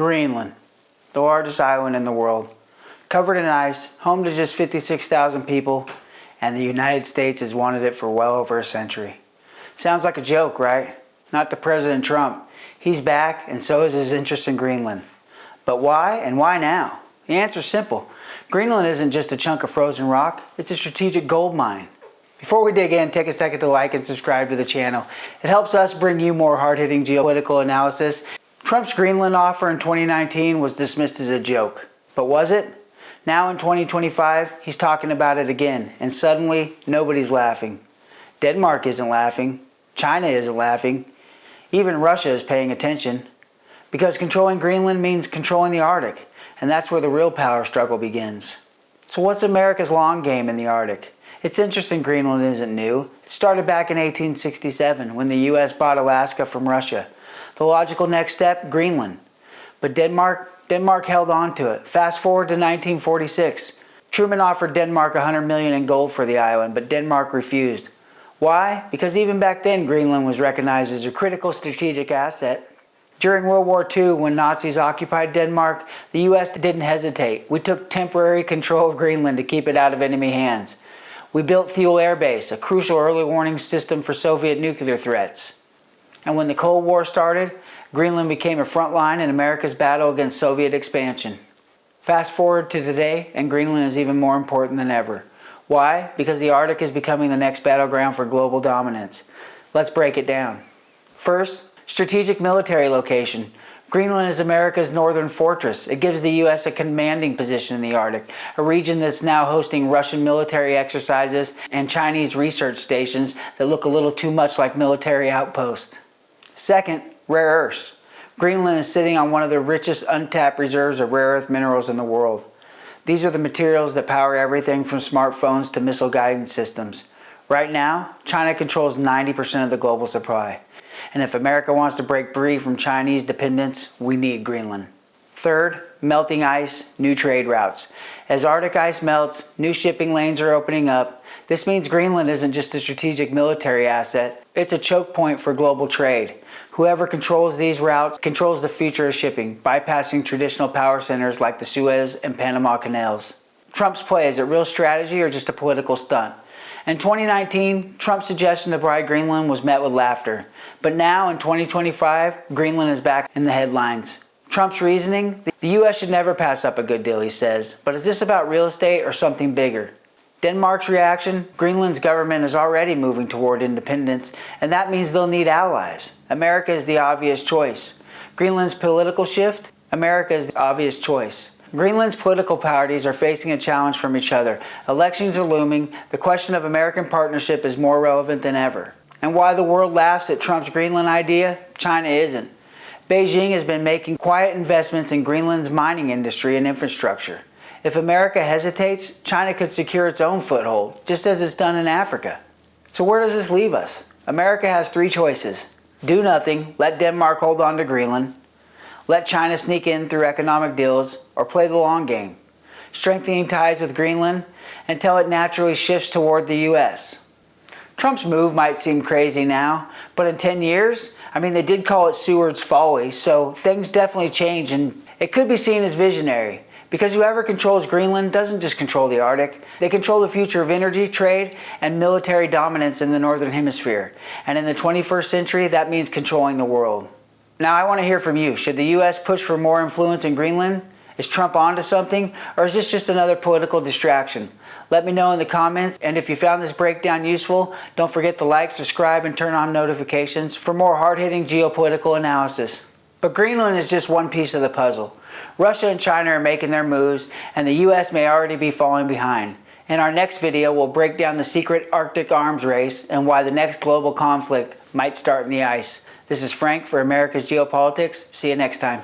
Greenland, the largest island in the world. Covered in ice, home to just 56,000 people, and the United States has wanted it for well over a century. Sounds like a joke, right? Not to President Trump. He's back, and so is his interest in Greenland. But why, and why now? The answer's simple. Greenland isn't just a chunk of frozen rock, it's a strategic gold mine. Before we dig in, take a second to like and subscribe to the channel. It helps us bring you more hard-hitting geopolitical analysis. Trump's Greenland offer in 2019 was dismissed as a joke. But was it? Now in 2025, he's talking about it again, and suddenly, nobody's laughing. Denmark isn't laughing. China isn't laughing. Even Russia is paying attention. Because controlling Greenland means controlling the Arctic, and that's where the real power struggle begins. So what's America's long game in the Arctic? It's interesting Greenland isn't new. It started back in 1867 when the US bought Alaska from Russia. The logical next step, Greenland. But Denmark held on to it. Fast forward to 1946. Truman offered Denmark $100 million in gold for the island, but Denmark refused. Why? Because even back then Greenland was recognized as a critical strategic asset. During World War II, when Nazis occupied Denmark, the US didn't hesitate. We took temporary control of Greenland to keep it out of enemy hands. We built Thule Air Base, a crucial early warning system for Soviet nuclear threats. And when the Cold War started, Greenland became a front line in America's battle against Soviet expansion. Fast forward to today, and Greenland is even more important than ever. Why? Because the Arctic is becoming the next battleground for global dominance. Let's break it down. First, strategic military location. Greenland is America's northern fortress. It gives the U.S. a commanding position in the Arctic, a region that's now hosting Russian military exercises and Chinese research stations that look a little too much like military outposts. Second, rare earths. Greenland is sitting on one of the richest untapped reserves of rare earth minerals in the world. These are the materials that power everything from smartphones to missile guidance systems. Right now, China controls 90% of the global supply. And if America wants to break free from Chinese dependence, we need Greenland. Third, melting ice, new trade routes. As Arctic ice melts, new shipping lanes are opening up. This means Greenland isn't just a strategic military asset, it's a choke point for global trade. Whoever controls these routes controls the future of shipping, bypassing traditional power centers like the Suez and Panama canals. Trump's play, is it real strategy or just a political stunt? In 2019, Trump's suggestion to buy Greenland was met with laughter. But now, in 2025, Greenland is back in the headlines. Trump's reasoning? The U.S. should never pass up a good deal, he says. But is this about real estate or something bigger? Denmark's reaction? Greenland's government is already moving toward independence, and that means they'll need allies. America is the obvious choice. Greenland's political shift? America is the obvious choice. Greenland's political parties are facing a challenge from each other. Elections are looming. The question of American partnership is more relevant than ever. And while the world laughs at Trump's Greenland idea, China isn't. Beijing has been making quiet investments in Greenland's mining industry and infrastructure. If America hesitates, China could secure its own foothold, just as it's done in Africa. So where does this leave us? America has three choices. Do nothing, let Denmark hold on to Greenland. Let China sneak in through economic deals, or play the long game, strengthening ties with Greenland until it naturally shifts toward the U.S. Trump's move might seem crazy now, but in 10 years, they did call it Seward's folly, so things definitely change, and it could be seen as visionary, because whoever controls Greenland doesn't just control the Arctic, they control the future of energy, trade, and military dominance in the Northern Hemisphere. And in the 21st century, that means controlling the world. Now I want to hear from you. Should the U.S. push for more influence in Greenland? Is Trump onto something? Or is this just another political distraction? Let me know in the comments. And if you found this breakdown useful, don't forget to like, subscribe, and turn on notifications for more hard-hitting geopolitical analysis. But Greenland is just one piece of the puzzle. Russia and China are making their moves, and the U.S. may already be falling behind. In our next video, we'll break down the secret Arctic arms race and why the next global conflict might start in the ice. This is Frank for America's Geopolitics. See you next time.